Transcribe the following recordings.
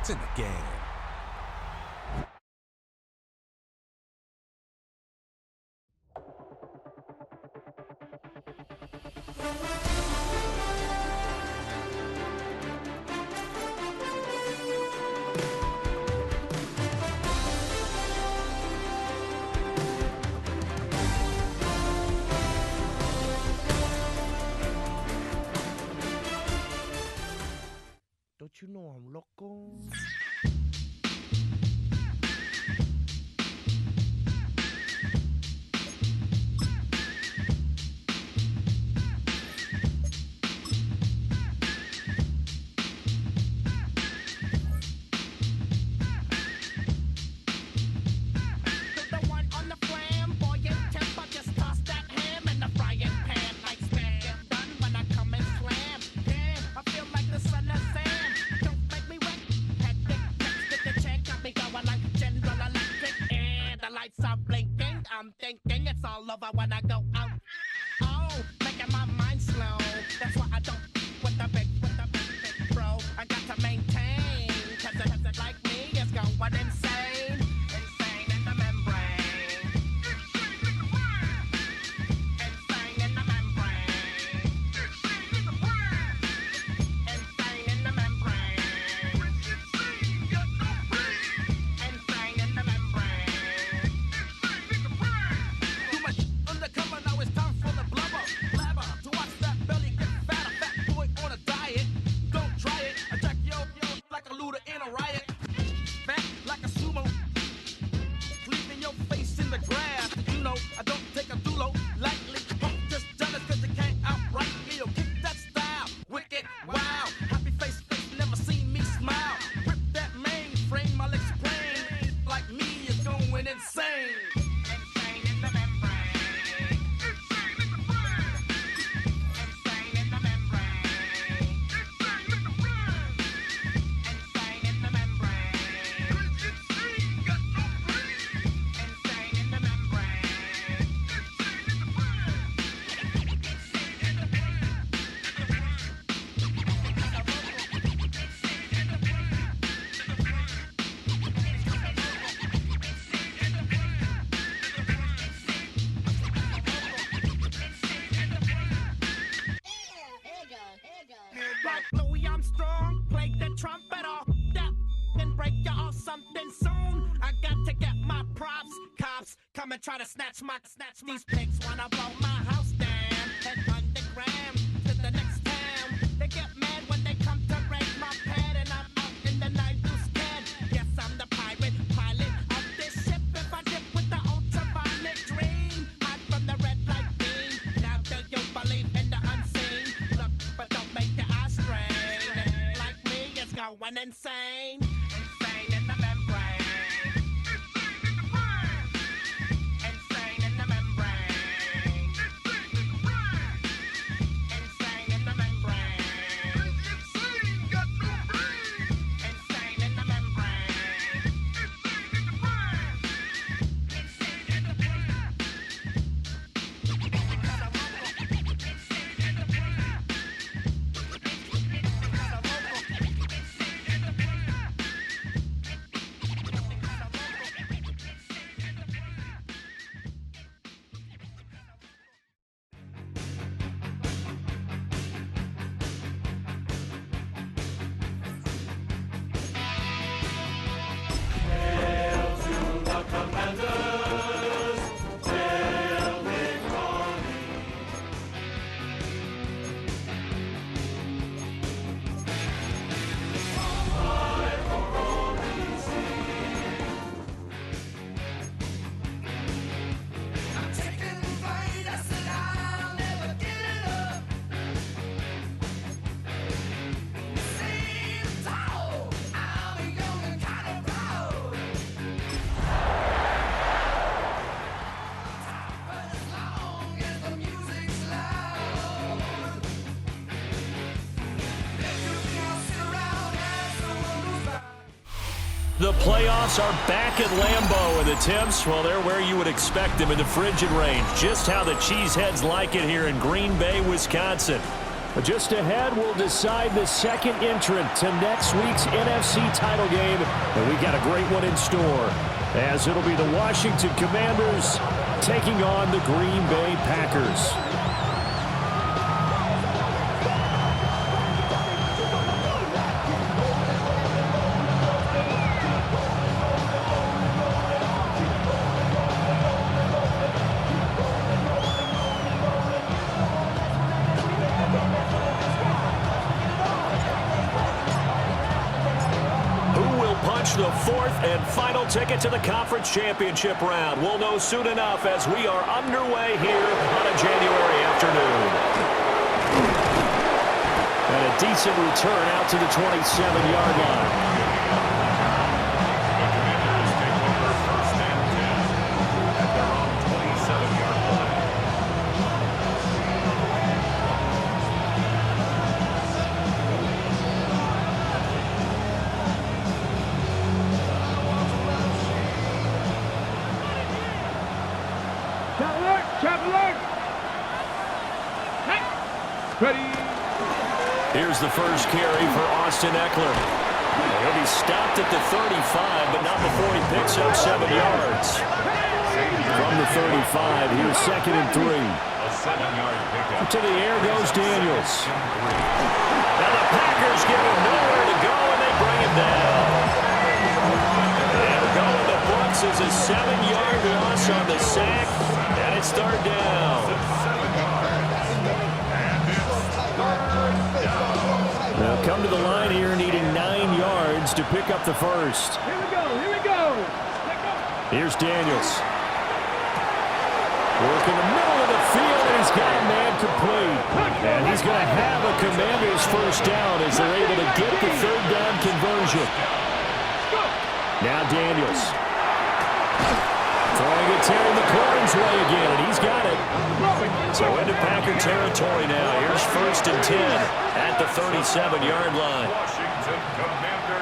It's in the game. Don't you know I'm loco? I'm thinking it's all over when I go out. Oh, making my mind slow. That's why I don't with the big bro. I got to maintain, cause it like me is going insane. Insane in the membrane. Insane in the membrane. Insane in the membrane. Insane in the membrane. Like Louis Armstrong, play the trumpet off that and break you off something soon. I got to get my props. Cops come and try to snatch these pigs wanna blow my house down. Head underground to the next town. They get mad when they come to raid my pad and I'm out in the night too scared. Yes, I'm the pirate pilot of this ship. If I dip with the ultraviolet dream, hide from the red light beam. Now do you believe in the unseen? Look, but don't make your eyes strain. Like me, it's going insane. Insane in the membrane. Insane in the membrane. Insane in the membrane. Insane in the membrane. The playoffs are back at Lambeau, and the temps, well, they're where you would expect them in the frigid range. Just how the Cheeseheads like it here in Green Bay, Wisconsin. Just ahead, we'll decide the second entrant to next week's NFC title game. And we got a great one in store, as it'll be the Washington Commanders taking on the Green Bay Packers. The fourth and final ticket to the conference championship round. We'll know soon enough as we are underway here on a January afternoon. And a decent return out to the 27-yard line. Here's the first carry for Austin Eckler. He'll be stopped at the 35, but not before he picks up 7 yards. From the 35, here's 2nd and 3. To the air goes Daniels. Now the Packers give him nowhere to go, and they bring him down. And going to books is a 7-yard loss on the sack, and it's 3rd down. They'll come to the line here needing 9 yards to pick up the first. Here we go. Here's Daniels. Work in the middle of the field, and he's got a man complete. And he's going to have a Commanders first down as they're able to get the 3rd down conversion. Now Daniels. Throwing it Terry McLaurin's way again, and he's got it. So into Packer territory now. Here's 1st and 10 at the 37-yard line.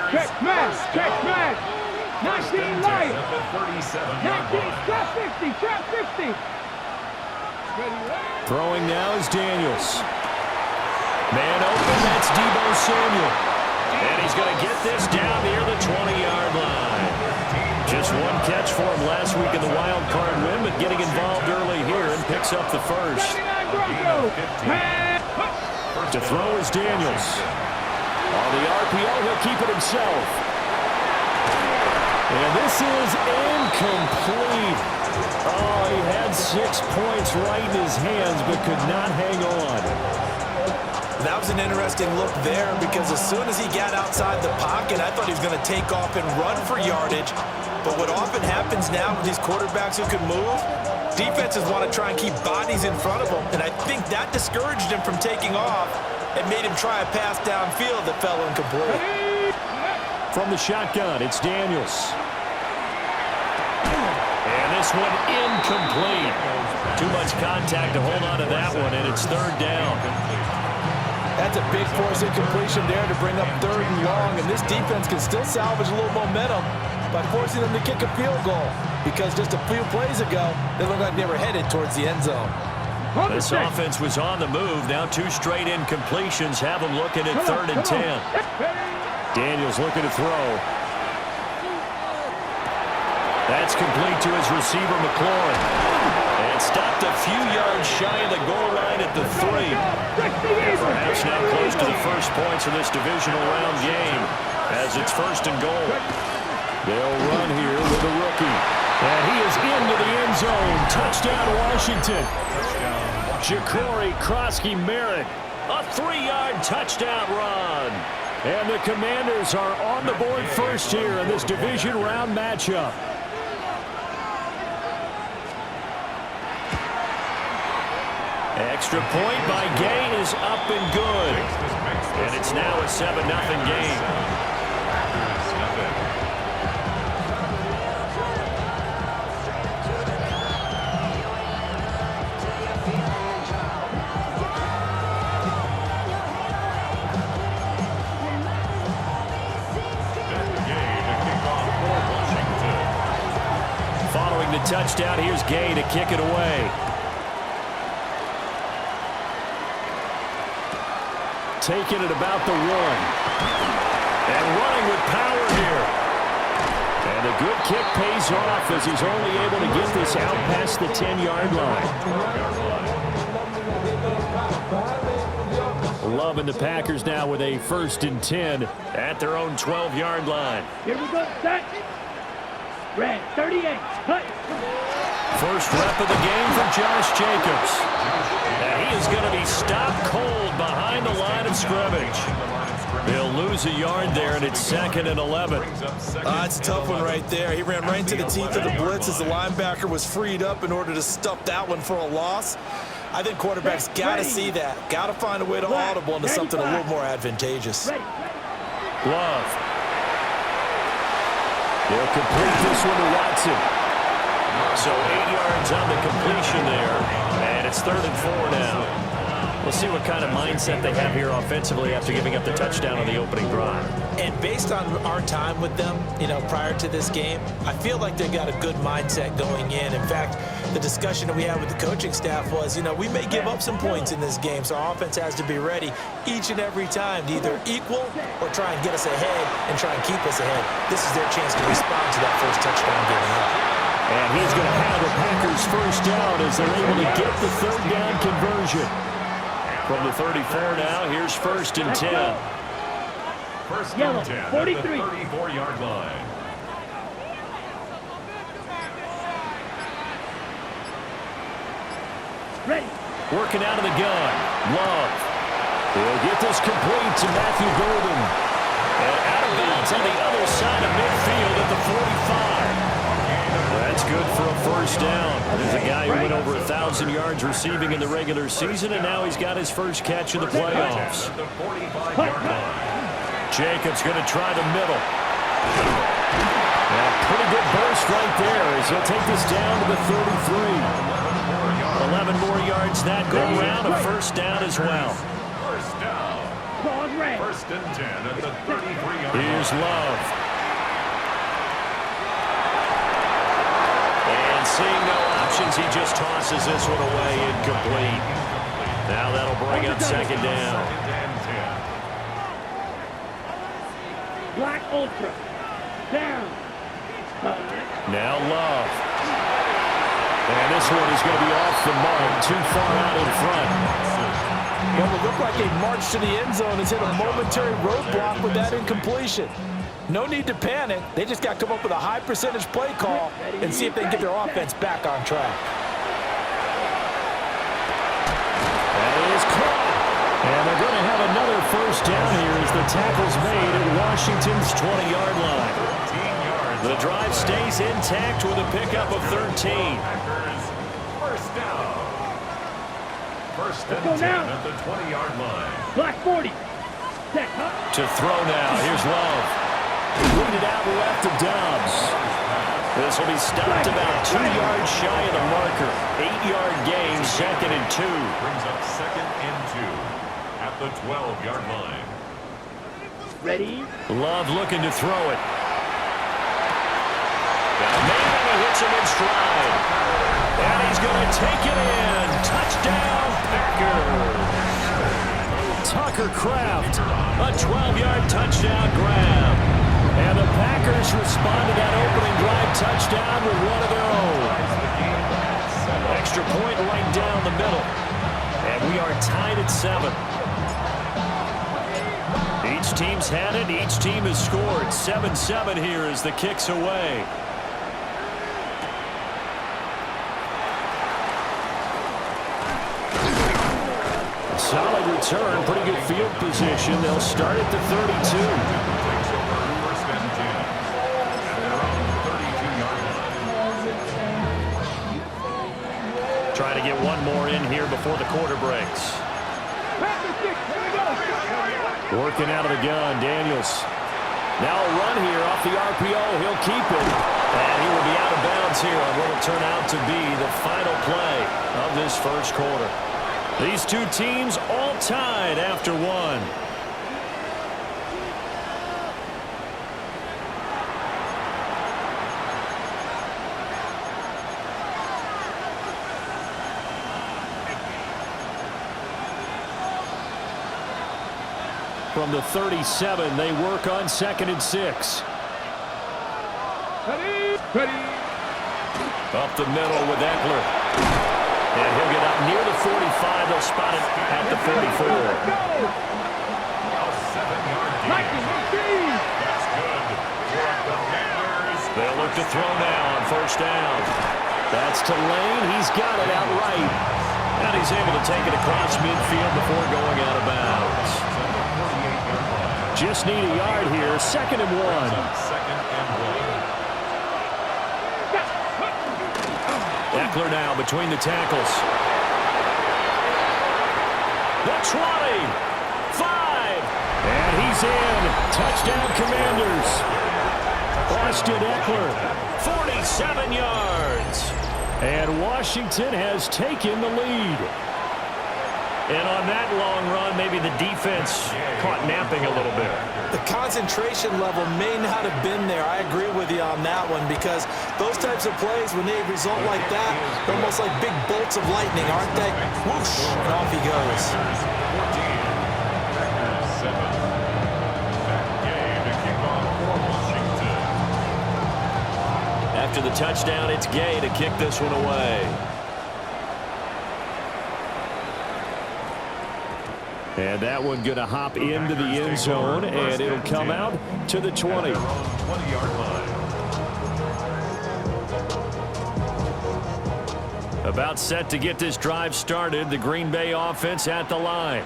Check man. 19 light. 19, trap 50. Throwing now is Daniels. Man open, that's Deebo Samuel. And he's going to get this down near the 20-yard line. Just one catch for him last week in the wild card win, but getting involved early here and picks up the first. To throw is Daniels. On the RPO, he'll keep it himself. And this is incomplete. Oh, he had 6 points right in his hands, but could not hang on. That was an interesting look there because as soon as he got outside the pocket, I thought he was going to take off and run for yardage. But what often happens now with these quarterbacks who can move, defenses want to try and keep bodies in front of them. And I think that discouraged him from taking off and made him try a pass downfield that fell incomplete. From the shotgun, it's Daniels. And this one incomplete. Too much contact to hold on to that one, and it's 3rd down. That's a big force incompletion there to bring up 3rd and long, and this defense can still salvage a little momentum by forcing them to kick a field goal because just a few plays ago, they looked like they were headed towards the end zone. This offense was on the move. Now 2 straight incompletions have them looking at 3rd and 10. Daniels looking to throw. That's complete to his receiver, McLaurin. And stopped a few yards shy of the goal line at the 3. And perhaps now close to the first points of this divisional round game as it's 1st and goal. They'll run here with a rookie. And he is into the end zone. Touchdown, Washington. Ja'Cory Krosky-Merritt. A 3-yard touchdown run. And the Commanders are on the board first here in this division round matchup. Extra point by Gay is up and good. And it's now a 7-0 game. Following the touchdown, here's Gay to kick it away. taking it about the 1. And running with power here. And a good kick pays off as he's only able to get this out past the 10-yard line. Loving the Packers now with a 1st and 10 at their own 12-yard line. Here we go, set. Red, 38, cut. First rep of the game for Josh Jacobs. And he is going to be stopped cold behind the line of scrimmage. They'll lose a yard there, and it's 2nd and 11. It's a tough one right there. He ran right into the teeth of the blitz as the linebacker was freed up in order to stuff that one for a loss. I think quarterbacks got to see that. Got to find a way to audible into something a little more advantageous. Love. They'll complete this one to Watson. So 8 yards on the completion there, and it's 3rd and 4 now. We'll see what kind of mindset they have here offensively after giving up the touchdown on the opening drive. And based on our time with them, prior to this game, I feel like they've got a good mindset going in. In fact, the discussion that we had with the coaching staff was, we may give up some points in this game, so our offense has to be ready each and every time to either equal or try and get us ahead and try and keep us ahead. This is their chance to respond to that first touchdown giving up. And he's going to have the Packers first down as they're able to get the 3rd down conversion. From the 34 now, here's 1st and 10. First Yellow, 43. 34-yard line. Ready. Working out of the gun. Love. He'll get this complete to Matthew Golden. And out of bounds on the other side of midfield at the 45. That's good for a first down. There's a guy who went over 1,000 yards receiving in the regular season, and now he's got his first catch in the playoffs. Jacobs going to try the middle. And a pretty good burst right there as he'll take this down to the 33. 11 more yards that go around, a first down as well. First down. 1st and 10 at the 33-yard line. Here's Love. Seeing no options, he just tosses this one away, incomplete. Now that'll bring up 2nd down. Black Ultra. Down. Now Love. And this one is going to be off the mark, too far out in front. Well, it looked like a march to the end zone has hit a momentary roadblock with that incompletion. No need to panic. They just got to come up with a high percentage play call and see if they can get their offense back on track. That is caught. And they're going to have another first down here as the tackle's made at Washington's 20-yard line. The drive stays intact with a pickup of 13. First down. 1st and 10 at the 20-yard line. Black 40. Set, huh? To throw now. Here's Love. Lead it out left to Dobbs. This will be stopped about 2 yards shy of the marker. 8-yard gain, 2nd and 2. Brings up 2nd and 2 at the 12-yard line. Ready. Love looking to throw it. Got a man and he hits him in stride. And he's going to take it in. Touchdown, Packers. Tucker Kraft, a 12-yard touchdown grab. And the Packers respond to that opening drive touchdown with one of their own. Extra point right down the middle. And we are tied at 7. Each team's had it. Each team has scored. 7-7 here as the kick's away. Solid return, pretty good field position. They'll start at the 32. Trying to get one more in here before the quarter breaks. Working out of the gun, Daniels. Now a run here off the RPO. He'll keep it. And he will be out of bounds here on what will turn out to be the final play of this first quarter. These two teams all tied after one. From the 37, they work on 2nd and 6. Ready. Up the middle with Eckler. And he'll get up near the 45. They'll spot it at the 44. A 7-yard gain. That's good. They'll look to throw now on 1st down. That's to Lane. He's got it outright. And he's able to take it across midfield before going out of bounds. Just need a yard here. 2nd and 1. 2nd and 1. Eckler now between the tackles. The 20. 5. And he's in. Touchdown, Commanders. Austin Eckler, 47 yards. And Washington has taken the lead. And on that long run, maybe the defense caught napping a little bit. The concentration level may not have been there. I agree with you on that one because those types of plays, when they result like that, they're almost like big bolts of lightning, aren't they? Whoosh, and off he goes. 14, 7. That game to kick off for Washington. After the touchdown, it's Gay to kick this one away. And that one going to hop into the end zone, and it'll come out to the 20. 20-yard line. About set to get this drive started. The Green Bay offense at the line.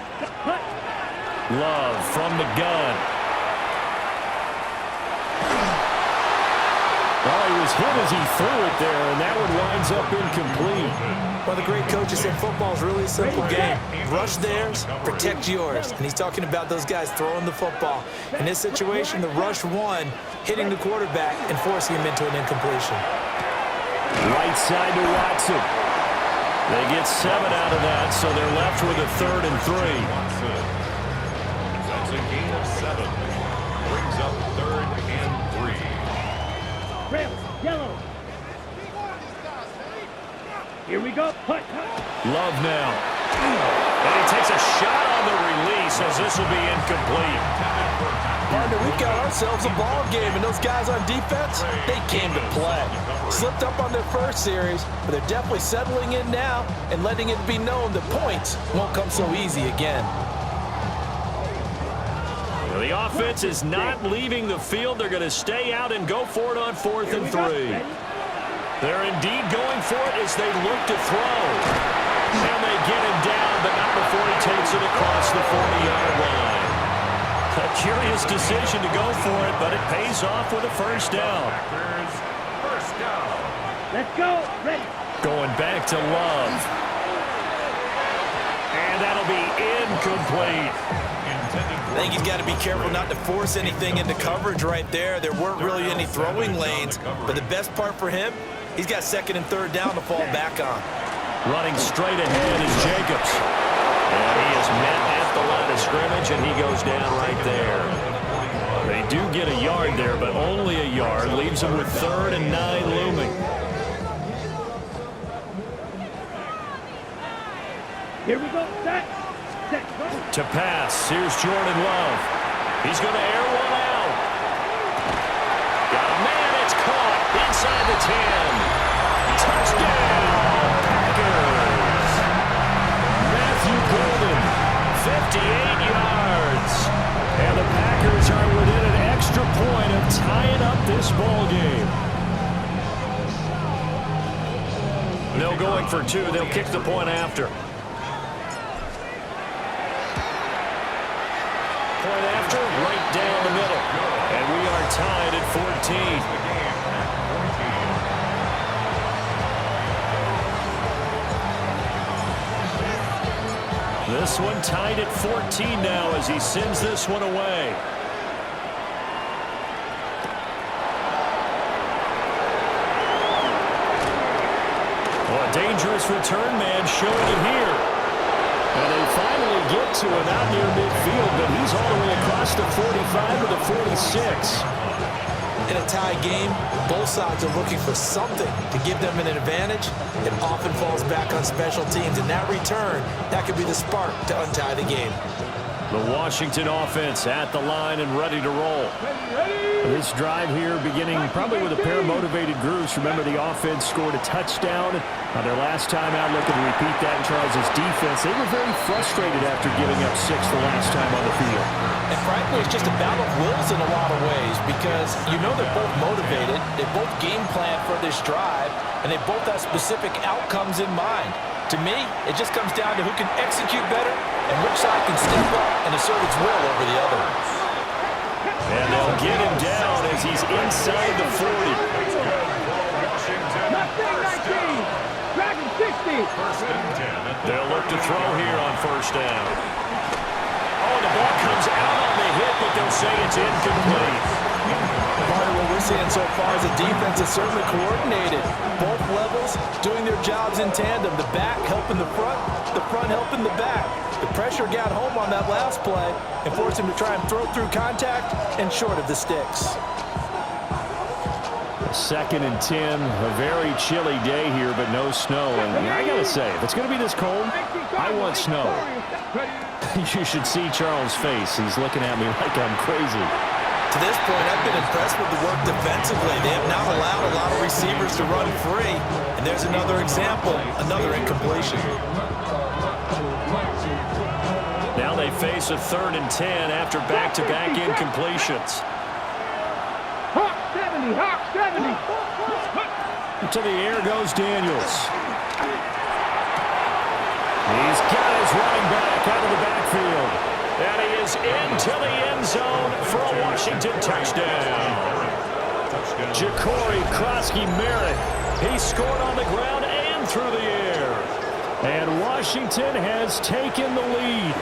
Love from the gun. Oh, he was hit as he threw it there, and that one winds up incomplete. One of the great coaches said football is really a simple game. Rush theirs, protect yours. And he's talking about those guys throwing the football. In this situation, the rush one, hitting the quarterback and forcing him into an incompletion. Right side to Watson. They get 7 out of that, so they're left with a 3rd and 3. That's a gain of 7. Brings up 3rd and 3. Red, yellow. Here we go. Punt. Love now. And he takes a shot on the release as this will be incomplete. Partner, we've got ourselves a ball game, and those guys on defense, they came to play. Slipped up on their first series, but they're definitely settling in now and letting it be known that points won't come so easy again. Well, the offense is not leaving the field. They're going to stay out and go for it on 4th and 3. They're indeed going for it as they look to throw. And they get him down, but not before he takes it across the 40-yard line. A curious decision to go for it, but it pays off with a 1st down. First down. Let's go. Ready. Going back to Love. And that'll be incomplete. I think he's got to be careful not to force anything into coverage right there. There weren't really any throwing lanes, but the best part for him, he's got 2nd and 3rd down to fall back on. Running straight ahead is Jacobs. And he is met at the line of scrimmage, and he goes down right there. They do get a yard there, but only a yard. Leaves them with 3rd and 9 looming. Here we go. Set. Go. To pass, here's Jordan Love. He's going to air one out. Got a man, it's caught inside the 10. Touchdown, Packers. Matthew Golden, 58 yards. And the Packers are within an extra point of tying up this ball game. They'll going for 2. They'll kick the point after. Point after, right down the middle. And we are tied at 14. This one tied at 14 now as he sends this one away. Well, a dangerous return man showing it here. And they finally get to him out near midfield, but he's all the way across the 45 to the 46. In a tie game, both sides are looking for something to give them an advantage. It often falls back on special teams. In that return, that could be the spark to untie the game. The Washington offense at the line and ready to roll. This drive here beginning probably with a pair of motivated groups. Remember, the offense scored a touchdown on their last time out. Looking to repeat that in Charles' defense. They were very frustrated after giving up 6 the last time on the field. And frankly, it's just a battle of wills in a lot of ways because you know they're both motivated. They both game plan for this drive, and they both have specific outcomes in mind. To me, it just comes down to who can execute better and which side can step up and assert its will over the other. And they'll get him down as he's inside the 40. Dragon 60. They'll look to throw here on first down. Oh, the ball comes out on the hit, but they'll say it's incomplete. Part of what we're seeing so far is the defense is certainly coordinated. Both levels doing their jobs in tandem. The back helping the front helping the back. The pressure got home on that last play and forced him to try and throw through contact and short of the sticks. 2nd and 10, a very chilly day here, but no snow. And I got to say, if it's going to be this cold, I want snow. You should see Charles' face. He's looking at me like I'm crazy. To this point, I've been impressed with the work defensively. They have not allowed a lot of receivers to run free. And there's another example, another incompletion. Now they face a 3rd and 10 after back-to-back incompletions. Hawk 70, Hawk 70. To the air goes Daniels. He's got his running back out of the backfield. And he is into the end zone for a Washington touchdown. Ja'Cory Krosky-Merritt. He scored on the ground and through the air. And Washington has taken the lead.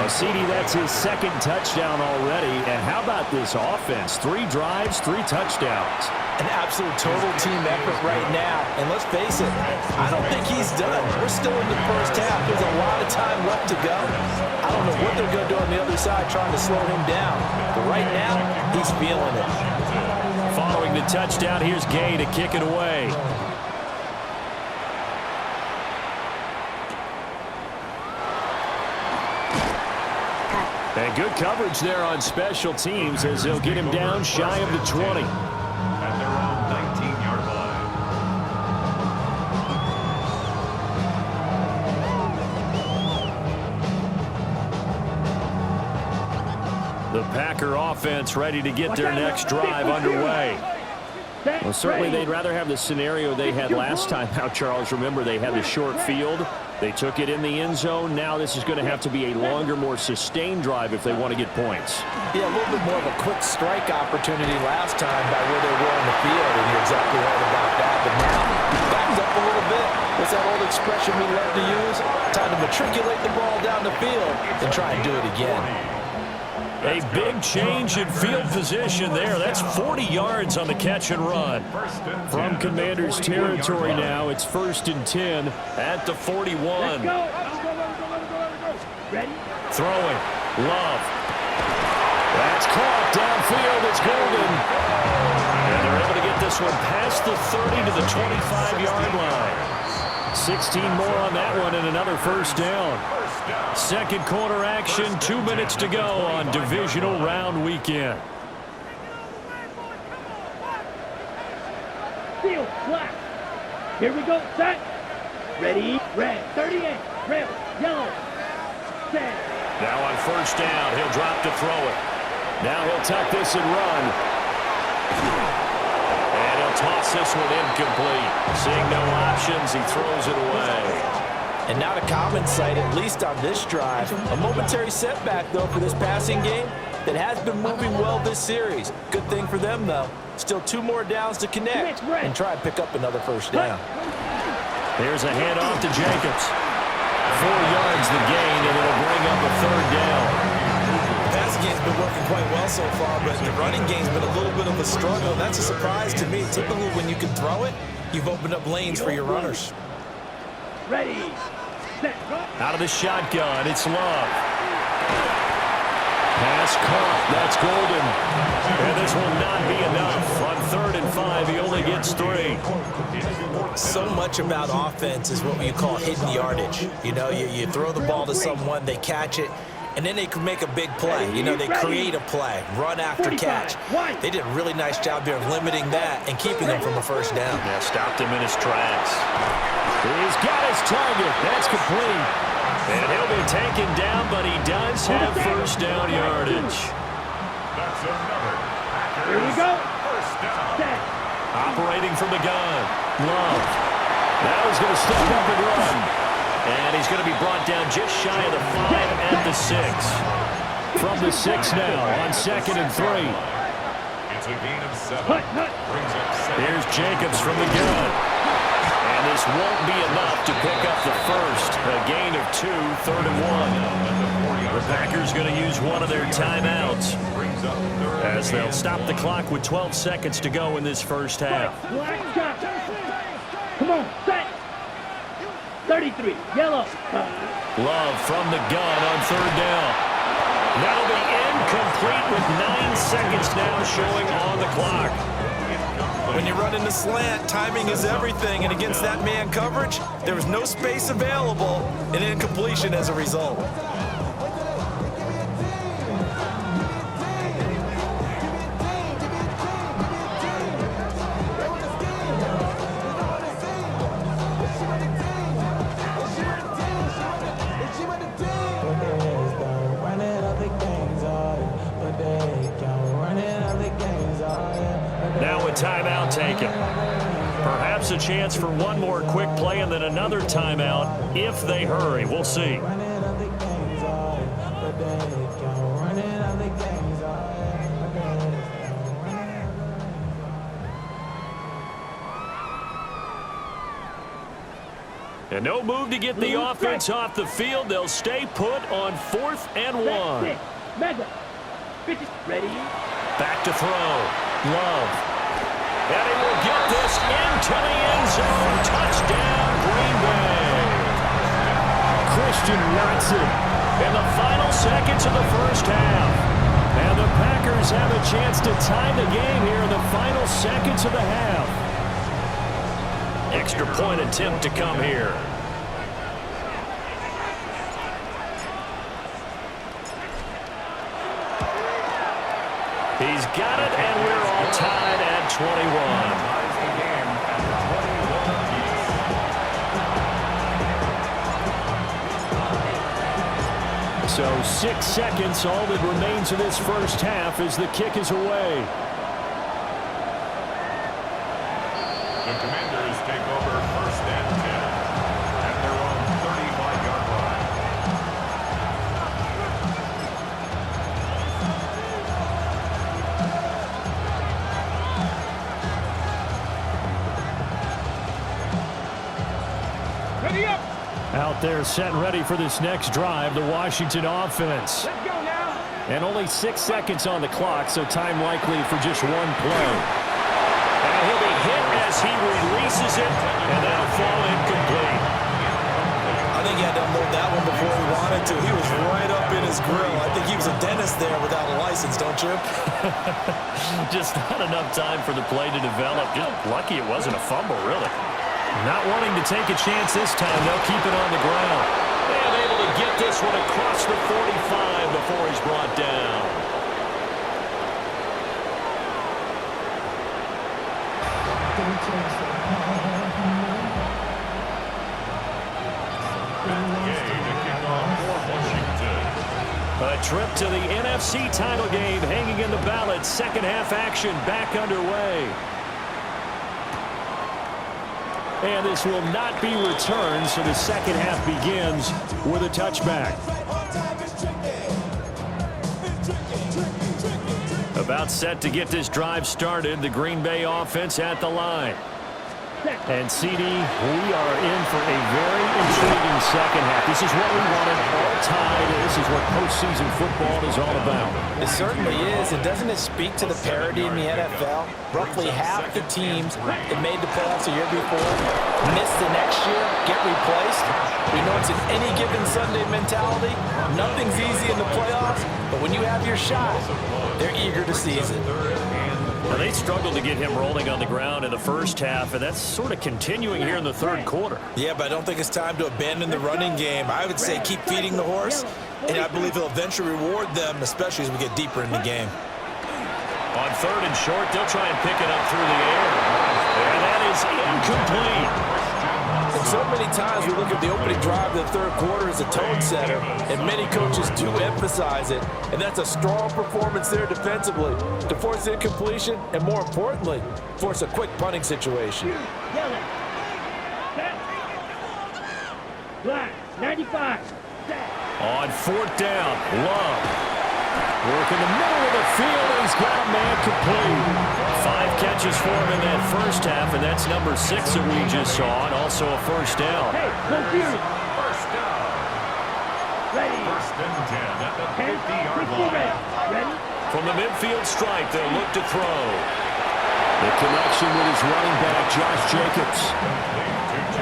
CD, that's his 2nd touchdown already. And how about this offense? 3 drives, 3 touchdowns. An absolute total team effort right now. And let's face it, I don't think he's done. We're still in the first half. There's a lot of time left to go. I don't know what they're going to do on the other side trying to slow him down. But right now, he's feeling it. Following the touchdown, here's Gay to kick it away. And good coverage there on special teams as they'll get him down shy of the 20. At their own 19-yard line. The Packer offense ready to get their next drive underway. Well, certainly they'd rather have the scenario they had last time out, Charles. Remember, they had the short field. They took it in the end zone. Now this is going to have to be a longer, more sustained drive if they want to get points. Yeah, a little bit more of a quick strike opportunity last time by where they were on the field, and you're exactly right about that. But now, backed up a little bit. What's that old expression we love to use? Time to matriculate the ball down the field and try and do it again. A big change in field position there. That's 40 yards on the catch and run. From Commander's territory now, it's 1st and 10 at the 41. Ready? Throwing. Love. That's caught downfield. It's golden. And they're able to get this one past the 30 to the 25-yard line. 16 more on that one and another first down. 2nd quarter action, 2 minutes to go on divisional round weekend. Field, black. Here we go, set. Ready, red, 38, red, yellow, set. Now on first down, he'll drop to throw it. Now he'll tuck this and run. And he'll toss this one incomplete. Seeing no options, he throws it away. And not a common sight, at least on this drive. A momentary setback, though, for this passing game that has been moving well this series. Good thing for them, though. Still 2 more downs to connect and try and pick up another first down. Here's a handoff to Jacobs. 4 yards the gain, and it'll bring up a 3rd down. The passing game's been working quite well so far, but the running game's been a little bit of a struggle. That's a surprise to me. Typically, when you can throw it, you've opened up lanes for your runners. Ready, set, go. Out of the shotgun, it's Love. Pass caught. That's Golden. And this will not be enough. On 3rd and 5, he only gets 3. So much about offense is what you call hidden yardage. You know, you throw the ball to someone, they catch it, and then they can make a big play. You know, they create a play, run after catch. They did a really nice job there of limiting that and keeping them from a first down. Yeah, stopped him in his tracks. He's got his target. That's complete. And he'll be taken down, but he does have first down yardage. That's another. Here we go. First down. Operating from the gun. Love. Now he's going to step up and run. And he's going to be brought down just shy of the 5 at the 6. From the 6 now on 2nd and 3. It's a gain of 7. Brings up 7. Here's Jacobs from the gun. And this won't be enough to pick up the first. A gain of 2, 3rd and 1. The Packers going to use one of their timeouts as they'll stop the clock with 12 seconds to go in this first half. Black shot. Come on, set. 33, yellow. Love from the gun on 3rd down. That'll be incomplete with 9 seconds now showing on the clock. When you run in the slant, timing is everything, and against that man coverage, there was no space available, and incompletion as a result. Now a timeout taken. Perhaps a chance for one more quick play and then another timeout if they hurry. We'll see. And no move to get the offense off the field. They'll stay put on 4th and 1. Mega. Ready? Back to throw. Love. And he will get this into the end zone. Touchdown, Green Bay. Christian Watson in the final seconds of the first half. And the Packers have a chance to tie the game here in the final seconds of the half. Extra point attempt to come here. He's got it, and we're all tied at 21. So 6 seconds, all that remains of this first half as the kick is away. The Commanders take over 1st and 10 at their own 35-yard line. Out there set and ready for this next drive, the Washington offense. Let's go now. And only 6 seconds on the clock, so time likely for just one play. And he'll be hit as he releases it, and that'll fall incomplete. I think he had to unload that one before he wanted to. He was right up in his grill. I think he was a dentist there without a license, don't you? Just not enough time for the play to develop. Just lucky it wasn't a fumble, really. Not wanting to take a chance this time. They'll keep it on the ground. And able to get this one across the 45 before he's brought down. A trip to the NFC title game hanging in the balance. Second half action back underway. And this will not be returned, so the second half begins with a touchback. About set to get this drive started, the Green Bay offense at the line. And CD, we are in for a very intriguing second half. This is what we wanted all tied. This is what postseason football is all about. It certainly is. And doesn't it speak to the parity in the NFL? Roughly half the teams that made the playoffs a year before miss the next year, get replaced. We know it's an any given Sunday mentality. Nothing's easy in the playoffs, but when you have your shot, they're eager to seize it. Well, they struggled to get him rolling on the ground in the first half, and that's sort of continuing here in the third quarter. Yeah, but I don't think it's time to abandon the running game. I would say keep feeding the horse, and I believe he'll eventually reward them, especially as we get deeper in the game. On third and short, they'll try and pick it up through the air. And that is incomplete. And so many times we look at the opening drive of the third quarter as a tone setter, and many coaches do emphasize it, and that's a strong performance there defensively to force incompletion and, more importantly, force a quick punting situation. Yellow. Set. Black. 95. Set. On fourth down, Love. Work in the middle of the field, and he's got a man complete. 5 catches for him in that first half, and that's number 6 that we just saw, and also a first down. Hey, go here. First down. Ready. First and 10 at the 50-yard line. Ready. From the midfield stripe, they'll look to throw. The connection with his running back, Josh Jacobs.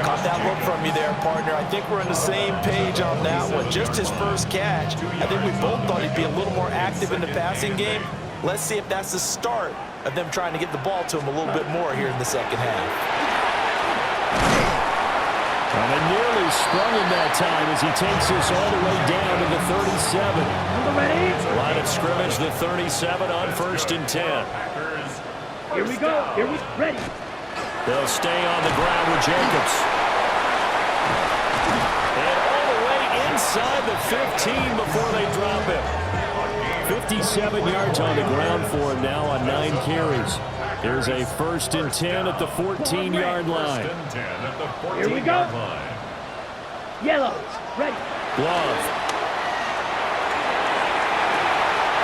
Caught that look from you there, partner. I think we're on the same page on that one. Just his first catch. I think we both thought he'd be a little more active in the passing game. Let's see if that's the start of them trying to get the ball to him a little bit more here in the second half. And it nearly sprung him that time as he takes this all the way down to the 37. Ready. Line of scrimmage, the 37 on first and 10. Here we go. Here we ready. They'll stay on the ground with Jacobs. And all the way inside the 15 before they drop him. 57 yards on the ground for him now on 9 carries. There's a first and 10 at the 14-yard line. Here we go. Yellow. Ready. Love.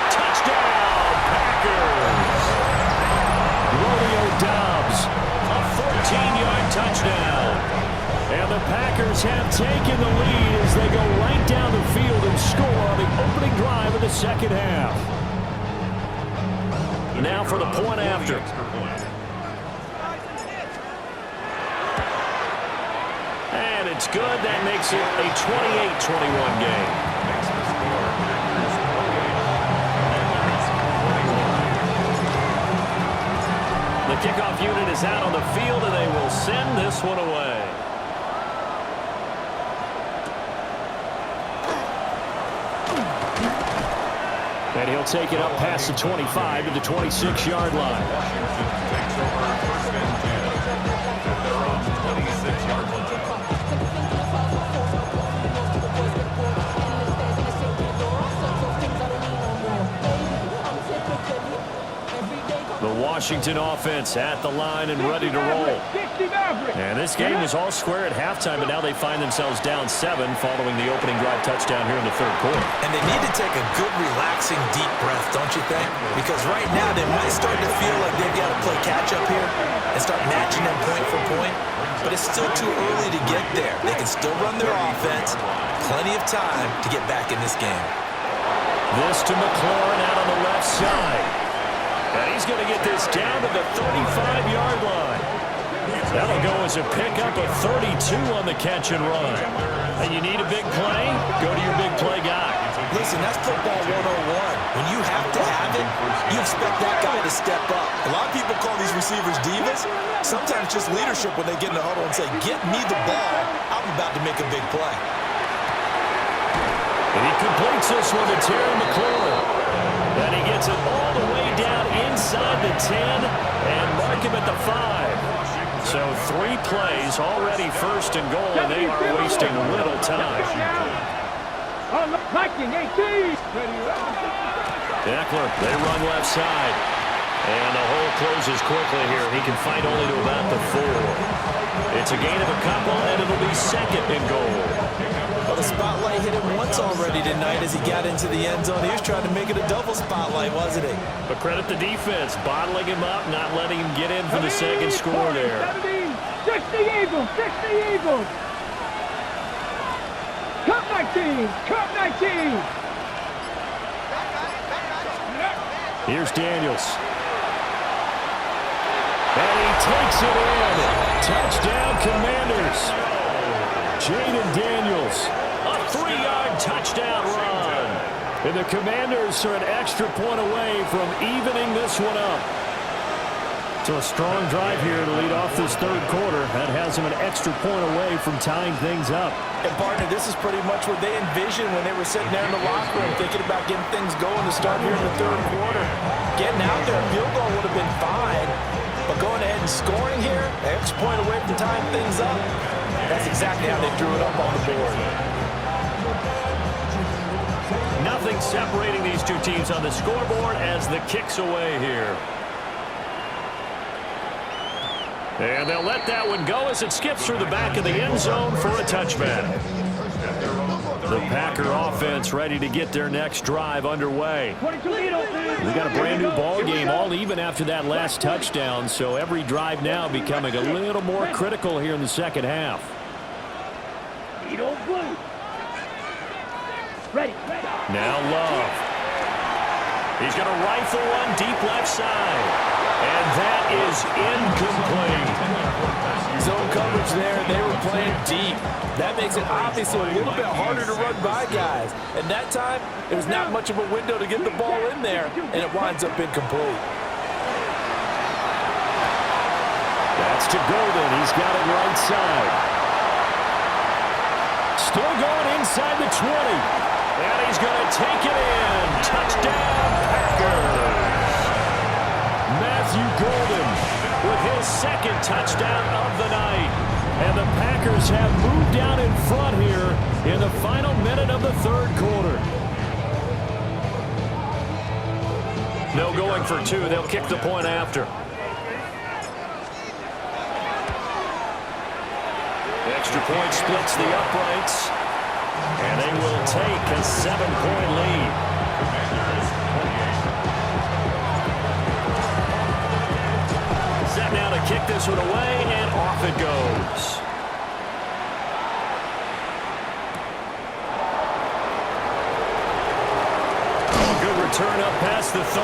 Touchdown, Packers. Romeo Doubs, a 14-yard touchdown. And the Packers have taken the lead as they go right down the field and score on the opening drive of the second half. Now for the point after. And it's good. That makes it a 28-21 game. The kickoff unit is out on the field, and they will send this one away. And he'll take it up past the 25 to the 26-yard line. Washington takes over first and 10. They're on the 26-yard line. The Washington offense at the line and ready to roll. And this game was all square at halftime, but now they find themselves down 7 following the opening drive touchdown here in the third quarter. And they need to take a good, relaxing, deep breath, don't you think? Because right now they might start to feel like they've got to play catch-up here and start matching them point for point. But it's still too early to get there. They can still run their offense. Plenty of time to get back in this game. This to McLaurin out on the left side. And he's going to get this down to the 35-yard line. That'll go as a pickup of 32 on the catch and run. And you need a big play? Go to your big play guy. Listen, that's football 101. When you have to have it, you expect that guy to step up. A lot of people call these receivers divas. Sometimes just leadership when they get in the huddle and say, get me the ball. I'm about to make a big play. And he completes this one to Terry McLaurin. And he gets it all the way down inside the 10 and mark him at the 5. So 3 plays already first and goal, and they are wasting little time. Eckler, they run left side. And the hole closes quickly here. He can fight only to about the 4. It's a gain of a couple, and it'll be second and goal. Well, the spotlight hit him once already tonight as he got into the end zone. He was trying to make it a double spotlight, wasn't he? But credit the defense, bottling him up, not letting him get in for the second score there. 60 Eagles, 60 Eagles. Cut back 19. Cut 19. Here's Daniels. And he takes it in. Touchdown, Commanders. Jaden Daniels, a 3-yard touchdown run. And the Commanders are an extra point away from evening this one up. So a strong drive here to lead off this third quarter. That has them an extra point away from tying things up. And, partner, this is pretty much what they envisioned when they were sitting there in the locker room thinking about getting things going to start here in the third quarter. Getting out there, a field goal would have been fine. But going ahead and scoring here, an extra point away from tying things up, that's exactly how they drew it up on the board. Nothing separating these two teams on the scoreboard as the kick's away here. And they'll let that one go as it skips through the back of the end zone for a touchback. The Packer offense ready to get their next drive underway. We got a brand new ball game, all even after that last touchdown, so every drive now becoming a little more critical here in the second half. Now Love. He's going to rifle one deep left side. And that is incomplete. Zone coverage there. They were playing deep. That makes it obviously a little bit harder to run by guys. And that time, it was not much of a window to get the ball in there, and it winds up incomplete. That's to Golden. He's got it right side. Still going inside the 20. And he's going to take it in. Touchdown, Packers. Matthew Golden with his second touchdown of the night. And the Packers have moved down in front here in the final minute of the third quarter. No going for two. They'll kick the point after. The extra point splits the uprights. And they will take a 7-point lead. Set now to kick this one away, and off it goes. Good return up past the 30.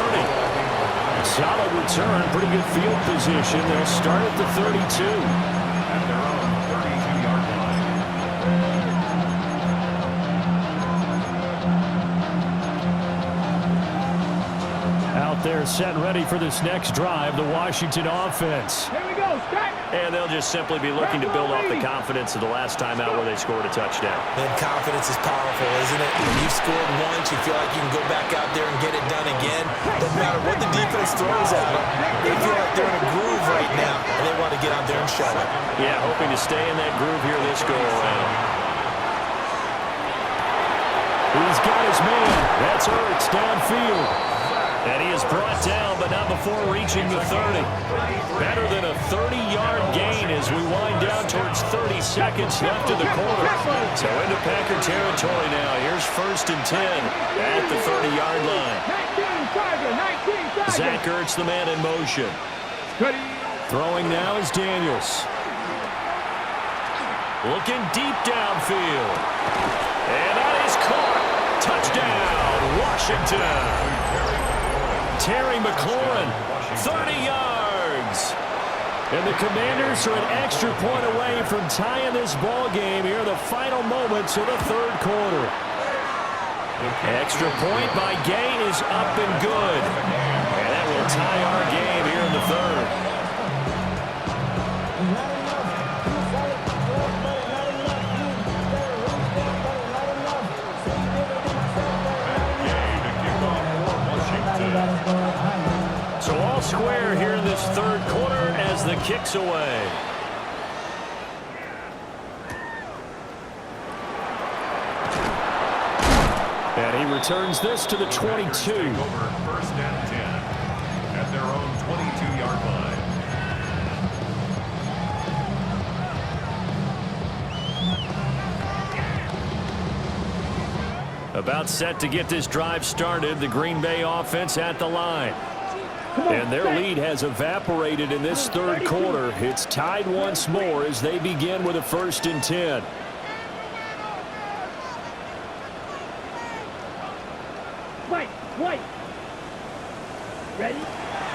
Solid return, pretty good field position. They'll start at the 32. At their own 32-yard line. Out there set and ready for this next drive, the Washington offense. Here we go, start. And they'll just simply be looking to build off the confidence of the last time out where they scored a touchdown. And confidence is powerful, isn't it? When you've scored once, you feel like you can go back out there and get it done again. Doesn't matter what the defense throws at them. They feel like they're in a groove right now, and they want to get out there and show it. Yeah, hoping to stay in that groove here this go-around. He's got his man. That's Ertz downfield. And he is brought down, but not before reaching the 30. Better than a 30-yard gain as we wind down towards 30 seconds left in the quarter. So into Packer territory now. Here's 1st and 10 at the 30-yard line. Zach Ertz, the man in motion. Throwing now is Daniels. Looking deep downfield. And that is caught. Touchdown, Washington. Terry McLaurin, 30 yards. And the Commanders are an extra point away from tying this ball game here in the final moments of the third quarter. Extra point by Gay is up and good. And that will tie our game here in the third. So all square here in this third quarter as the kick's away. And he returns this to the 22. Over 1st and 10 at their own 22-yard line. About set to get this drive started, the Green Bay offense at the line. And their lead has evaporated in this third quarter. It's tied once more as they begin with a 1st and 10. White. Ready?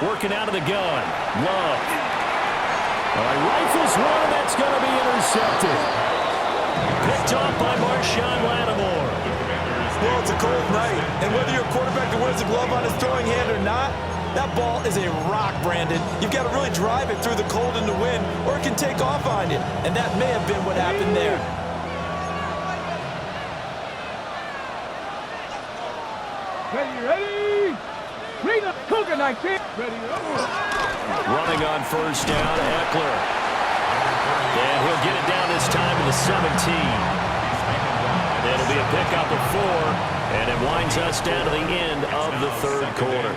Working out of the gun. Love. All right, rifles one, and that's going to be intercepted. Picked off by Marshawn Lattimore. Well, it's a cold night, and whether you're a quarterback that wears a glove on his throwing hand or not, that ball is a rock, Brandon. You've got to really drive it through the cold and the wind, or it can take off on you, and that may have been what happened there. Ready? Clean up, coconut kid. Ready? Running on first down, Eckler. And he'll get it down this time to the 17. It'll be a pickup of 4, and it winds us down to the end of the third quarter.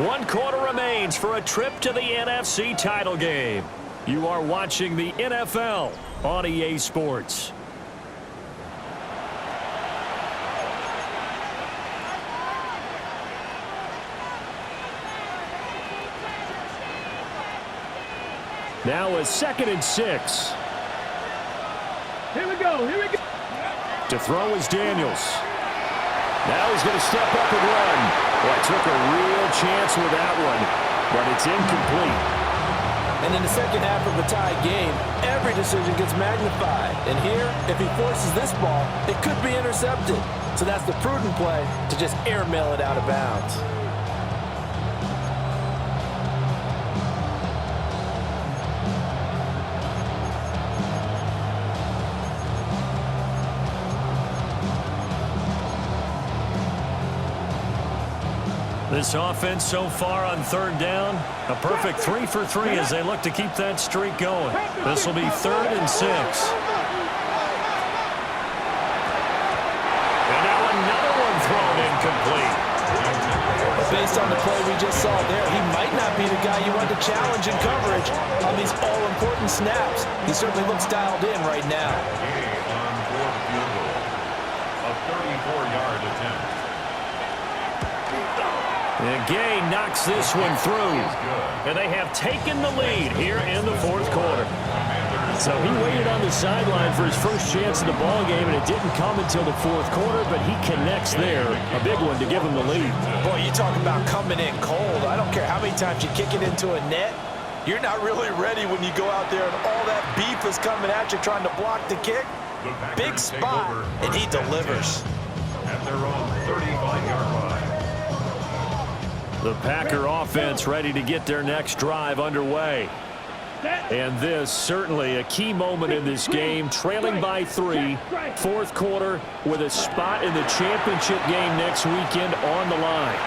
1 quarter remains for a trip to the NFC title game. You are watching the NFL on EA Sports. Now a 2nd and 6. Here we go. To throw is Daniels. Now he's going to step up and run. Well, took a real chance with that one, but it's incomplete. And in the second half of a tie game, every decision gets magnified. And here, if he forces this ball, it could be intercepted. So that's the prudent play to just airmail it out of bounds. This offense so far on 3rd down, a perfect 3 for 3 as they look to keep that streak going. This will be 3rd and 6. And now another one thrown incomplete. Based on the play we just saw there, he might not be the guy you want to challenge in coverage on these all-important snaps. He certainly looks dialed in right now. On 4th field goal. A 34-yard attempt. And Gay knocks this one through. And they have taken the lead here in the 4th quarter. So he waited on the sideline for his first chance in the ball game, and it didn't come until the 4th quarter, but he connects there. A big one to give him the lead. Boy, you talk about coming in cold. I don't care how many times you kick it into a net. You're not really ready when you go out there and all that beef is coming at you trying to block the kick. Big spot, and he delivers. At their own 35-yard line. The Packer offense ready to get their next drive underway. And this certainly a key moment in this game, trailing by 3, 4th quarter with a spot in the championship game next weekend on the line.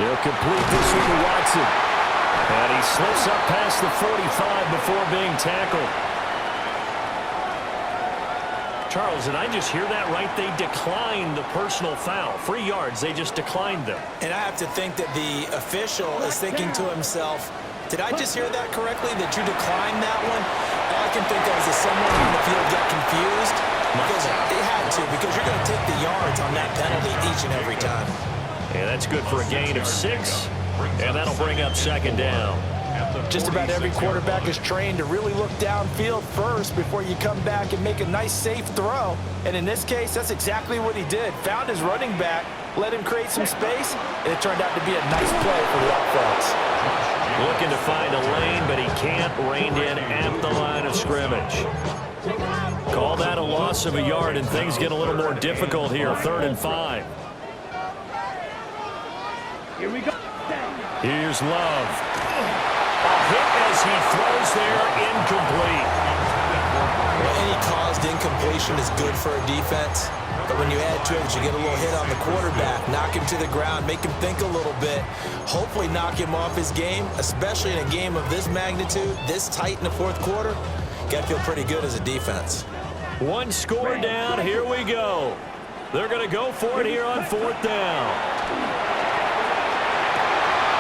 He'll complete this one to Watson. And he slips up past the 45 before being tackled. Charles, did I just hear that right? They declined the personal foul. 3 yards, they just declined them. And I have to think that the official is thinking to himself, did I just hear that correctly, that you declined that one? All I can think of is that someone on the field got confused because they had to, because you're going to take the yards on that penalty each and every time. And that's good for a gain of 6, and that'll bring up 2nd down. Just about every quarterback is trained to really look downfield first before you come back and make a nice, safe throw. And in this case, that's exactly what he did. Found his running back, let him create some space, and it turned out to be a nice play for the offense. Looking to find a lane, but he can't. Reined in at the line of scrimmage. Call that a loss of a yard, and things get a little more difficult here. 3rd and 5. Here we go. Here's Love. A hit as he throws there, incomplete. Well, any caused incompletion is good for a defense, but when you add to it, you get a little hit on the quarterback, knock him to the ground, make him think a little bit, hopefully knock him off his game, especially in a game of this magnitude, this tight in the 4th quarter. Got to feel pretty good as a defense. 1 score down, here we go. They're going to go for it here on 4th down.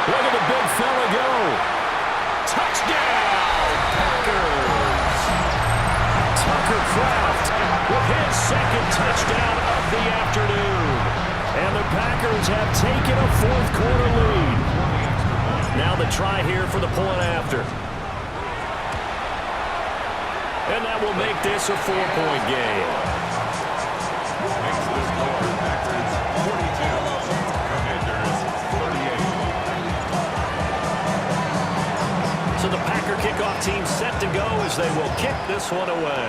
Look at the big fella go. Touchdown, Packers! Tucker Kraft with his 2nd touchdown of the afternoon. And the Packers have taken a 4th quarter lead. Now the try here for the point after. And that will make this a 4-point game. Makes the score Packers 42. team set to go as they will kick this one away.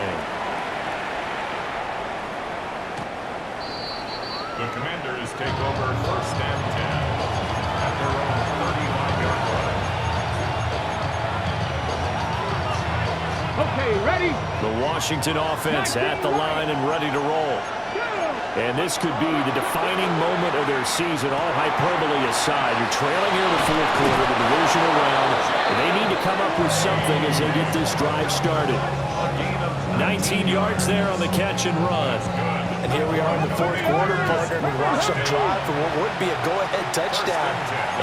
The Commanders take over 1st and 10 at their own 35-yard line. Okay, ready? The Washington offense at the line and ready to roll. And this could be the defining moment of their season, all hyperbole aside. You're trailing here in the 4th quarter, the divisional round, and they need to come up with something as they get this drive started. 19 yards there on the catch and run. And here we are in the 4th quarter, partner, and we watch them drive for what would be a go-ahead touchdown.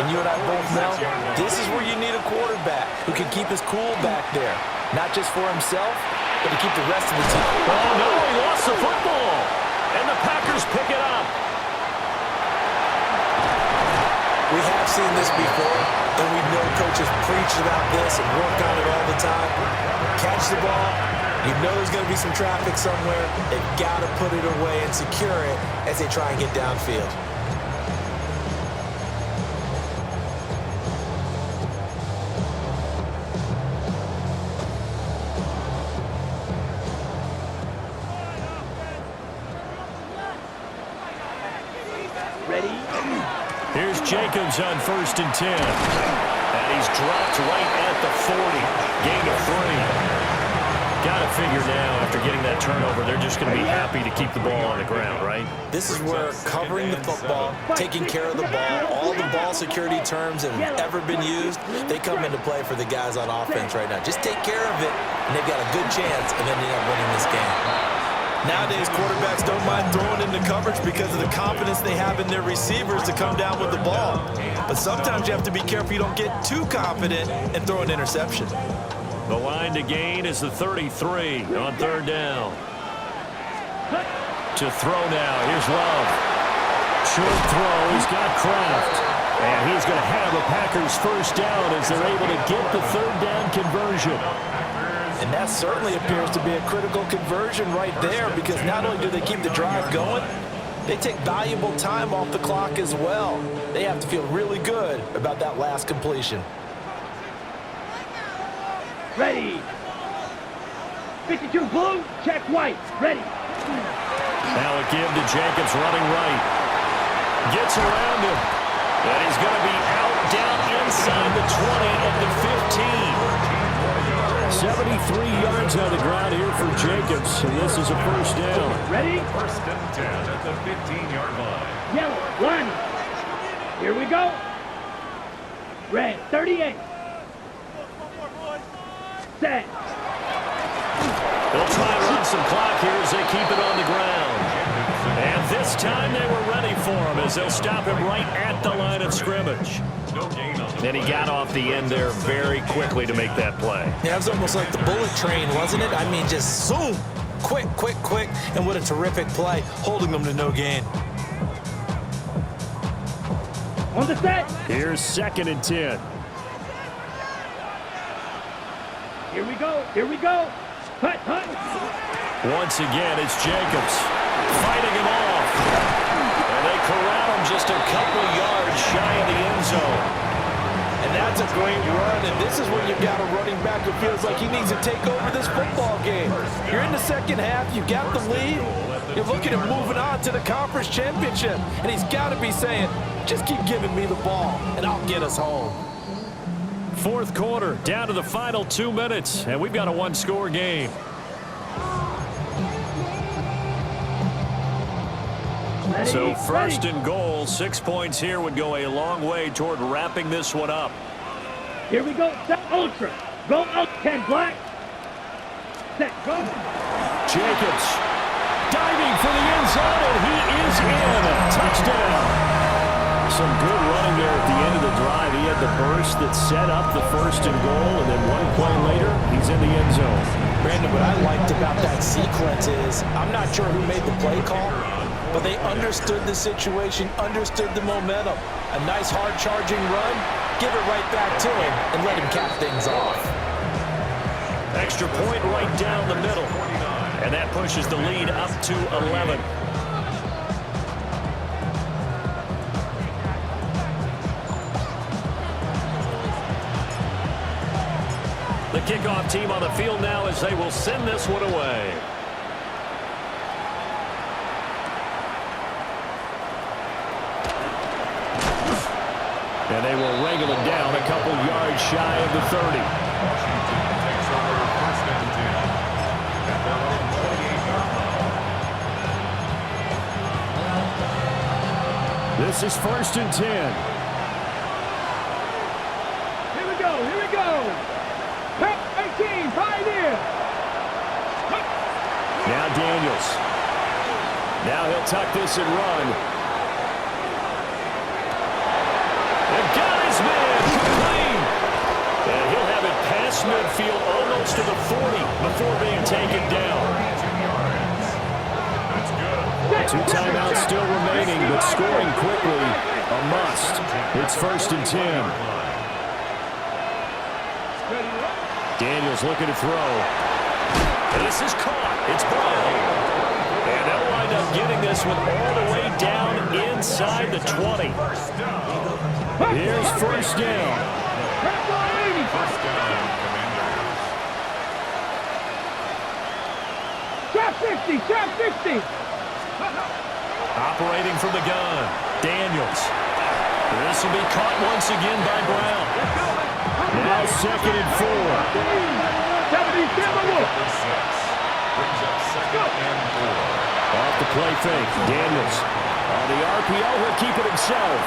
And you and I both know this is where you need a quarterback who can keep his cool back there. Not just for himself, but to keep the rest of the team. Oh, no, he lost the football. And the Packers pick it up. We have seen this before, and we know coaches preach about this and work on it all the time. Catch the ball. You know there's going to be some traffic somewhere. They've got to put it away and secure it as they try and get downfield. Ready? Here's Jacobs on 1st and 10. And he's dropped right at the 40. Gain of 3. Got to figure now, after getting that turnover, they're just going to be happy to keep the ball on the ground, right? This is where covering the football, taking care of the ball, all the ball security terms that have ever been used, they come into play for the guys on offense right now. Just take care of it, and they've got a good chance of ending up winning this game. Nowadays, quarterbacks don't mind throwing into coverage because of the confidence they have in their receivers to come down with the ball. But sometimes you have to be careful you don't get too confident and throw an interception. The line to gain is the 33 on 3rd down. To throw now. Here's Love. Short throw. He's got Kraft. And he's going to have a Packers 1st down as they're able to get the 3rd down conversion. And that certainly appears to be a critical conversion right there because not only do they keep the drive going, they take valuable time off the clock as well. They have to feel really good about that last completion. Ready. 52 blue, check white. Ready. Now a give to Jacobs running right. Gets around him. And he's going to be out down inside the 20 at the 15. 73 yards on the ground here for Jacobs, and this is a 1st down. Ready? 1st and 10 at the 15-yard line. Yellow, line. Here we go. Red, 38. Set. They'll try and run some clock here as they keep it on the ground. And this time they were ready for him as they'll stop him right at the line of scrimmage. Then he got off the end there very quickly to make that play. Yeah, it was almost like the bullet train, wasn't it? I mean, just zoom, quick, quick, quick, and what a terrific play, holding them to no gain. On the set. Here's 2nd and 10. Here we go. Here we go. Hut, hut. Once again, it's Jacobs fighting him off. And they corral him just a couple yards shy of the end zone. And that's a great run, and this is when you've got a running back who feels like he needs to take over this football game. You're in the 2nd half, you got the lead, you're looking at moving on to the conference championship, and he's got to be saying, just keep giving me the ball, and I'll get us home. 4th quarter, down to the final 2 minutes, and we've got a 1-score game. So 1st and goal, 6 points here would go a long way toward wrapping this one up. Here we go. Set ultra. Go out 10 black. Set go. Jacobs diving for the end zone, and he is in. Touchdown. Some good running there at the end of the drive. He had the burst that set up the 1st and goal, and then 1 play later, he's in the end zone. Brandon, what I liked about that sequence is, I'm not sure who made the play call, but they understood the situation, understood the momentum. A nice hard-charging run, give it right back to him, and let him cap things off. Extra point right down the middle, and that pushes the lead up to 11. The the kickoff team on the field now as they will send this one away. And they will wrangle it down a couple yards shy of the 30. Washington takes over first and 10 at their own 28-yard line. This is first and 10. Here we go, here we go. 18, Pioneer. Now Daniels. Now he'll tuck this and run. And got his man clean. And he'll have it past midfield almost to the 40 before being taken down. That's good. 2 timeouts still remaining, but scoring quickly a must. It's first and 10. Daniels looking to throw. This is caught. It's Brown. And they'll wind up getting this one all the way down inside the 20. Here's first down. First down, Commanders. Trap 50, trap 50. Operating from the gun, Daniels. This will be caught once again by Brown. Now second and 4. 77. Brings up second and 4. Off the play fake, Daniels. On the RPO, he'll keep it himself.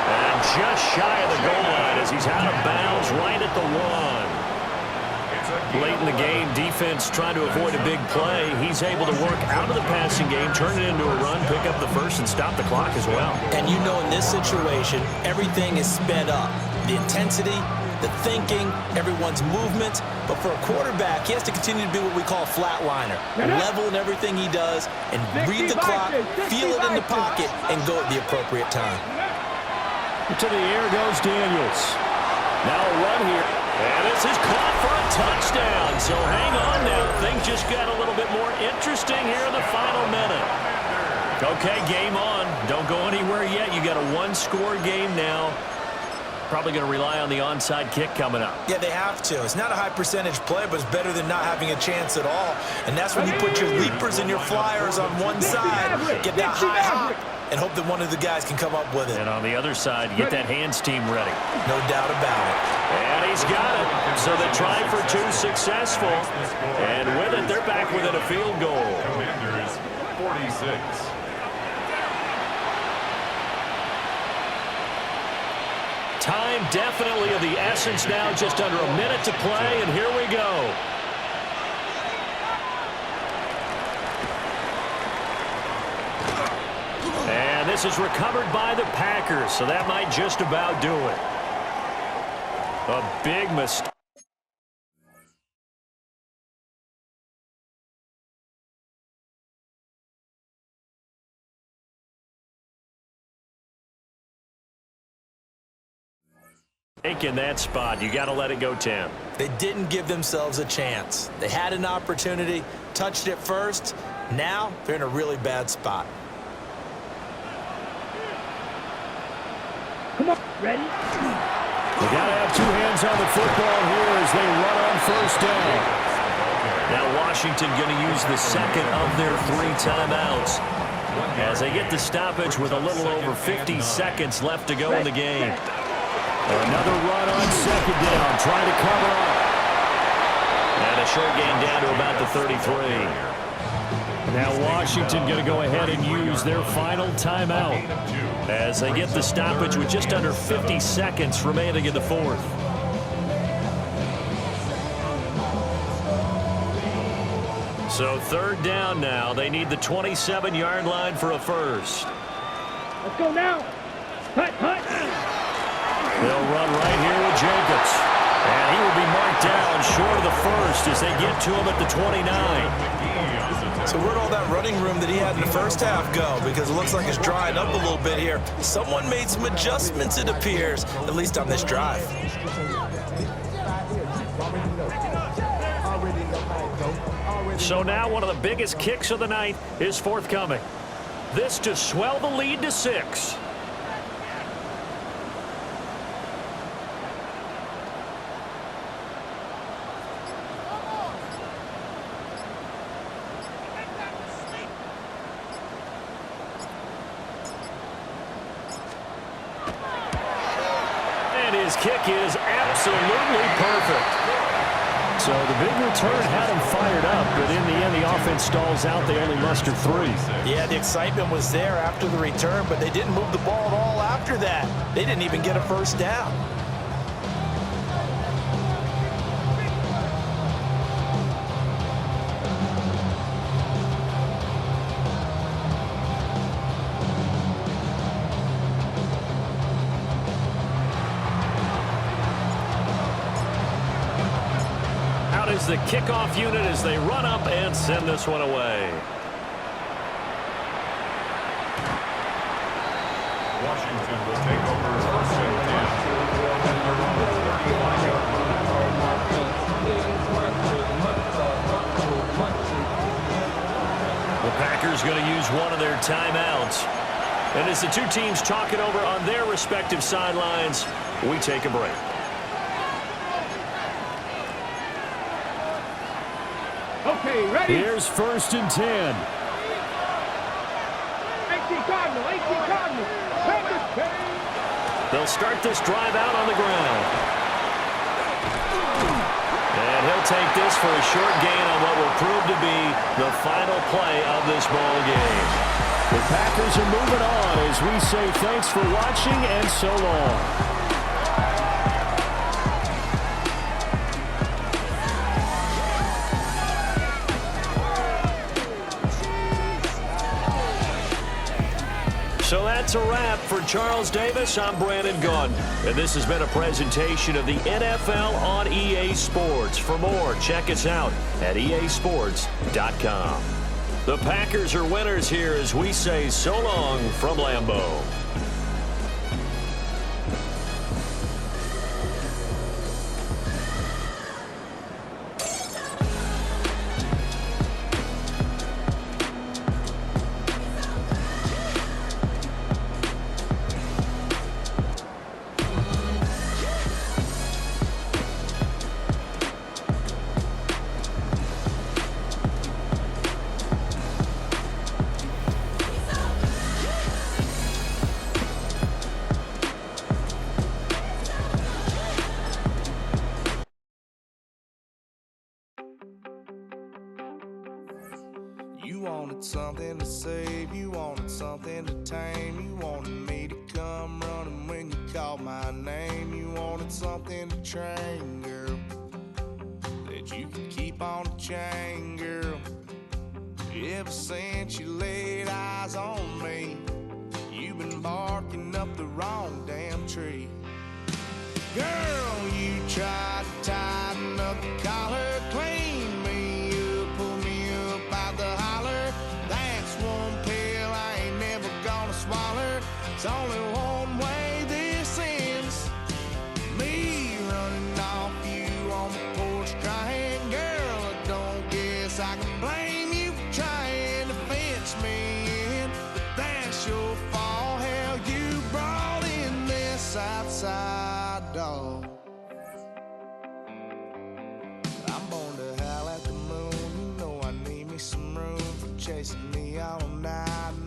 And just shy of the goal line as he's out of bounds right at the 1. Late in the game, defense trying to avoid a big play. He's able to work out of the passing game, turn it into a run, pick up the first, and stop the clock as well. And you know in this situation, everything is sped up. The intensity, the thinking, everyone's movement. But for a quarterback, he has to continue to be what we call a flatliner. Level in everything he does and read the clock, feel it in the pocket, and go at the appropriate time. To the air goes Daniels. Now a run here. And this is caught for a touchdown. So hang on now. Things just got a little bit more interesting here in the final minute. Okay, game on. Don't go anywhere yet. You got a one-score game now. Probably going to rely on the onside kick coming up. Yeah, they have to. It's not a high percentage play, but it's better than not having a chance at all. And that's when you put your leapers and your flyers on one side, get that high hop, and hope that one of the guys can come up with it. And on the other side, get that hands team ready. No doubt about it. And he's got it. So the try for 2 successful. And with it, they're back within a field goal. Commanders 46. Time definitely of the essence now, just under a minute to play, and here we go. And this is recovered by the Packers, so that might just about do it. A big mistake. In that spot, you got to let it go 10. They didn't give themselves a chance. They had an opportunity, touched it first. Now they're in a really bad spot. Come on, ready? They got to have 2 hands on the football here as they run on first down. Now Washington going to use the second of their 3 timeouts as they get the stoppage with a little over 50 seconds left to go in the game. Another run on second down, trying to cover up. And a short gain down to about the 33. Now Washington going to go ahead and use their final timeout as they get the stoppage with just under 50 seconds remaining in the 4th. So 3rd down now. They need the 27-yard line for a first. Let's go now. Hut, hut. They'll run right here with Jacobs. And he will be marked down short of the first as they get to him at the 29. So where'd all that running room that he had in the first half go? Because it looks like it's drying up a little bit here. Someone made some adjustments, it appears, at least on this drive. So now one of the biggest kicks of the night is forthcoming. This to swell the lead to 6. his kick is absolutely perfect. So the big return had him fired up, but in the end, the offense stalls out. They only mustered 3. Yeah, the excitement was there after the return, but they didn't move the ball at all after that. They didn't even get a first down. Is the kickoff unit as they run up and send this one away. Washington will take over first and 10 at their own 35-yard line. The Packers going to use one of their timeouts. And as the two teams talk it over on their respective sidelines, we take a break. Okay, ready? Here's first and 10. 18 Cardinal, 18 Cardinal. They'll start this drive out on the ground. And he'll take this for a short gain on what will prove to be the final play of this ball game. The Packers are moving on as we say thanks for watching and so long. So that's a wrap. For Charles Davis, I'm Brandon Gunn. And this has been a presentation of the NFL on EA Sports. For more, check us out at easports.com. The Packers are winners here as we say so long from Lambeau. You wanted something to save, you wanted something to tame, you wanted me to come running when you called my name, you wanted something to train, girl, that you could keep on the chain, girl. Ever since you laid eyes on me, you've been barking up the wrong damn tree. Girl, you tried to tighten up the collar, clean me up, pull me up out the holler. That's one pill I ain't never gonna swallow. It's only one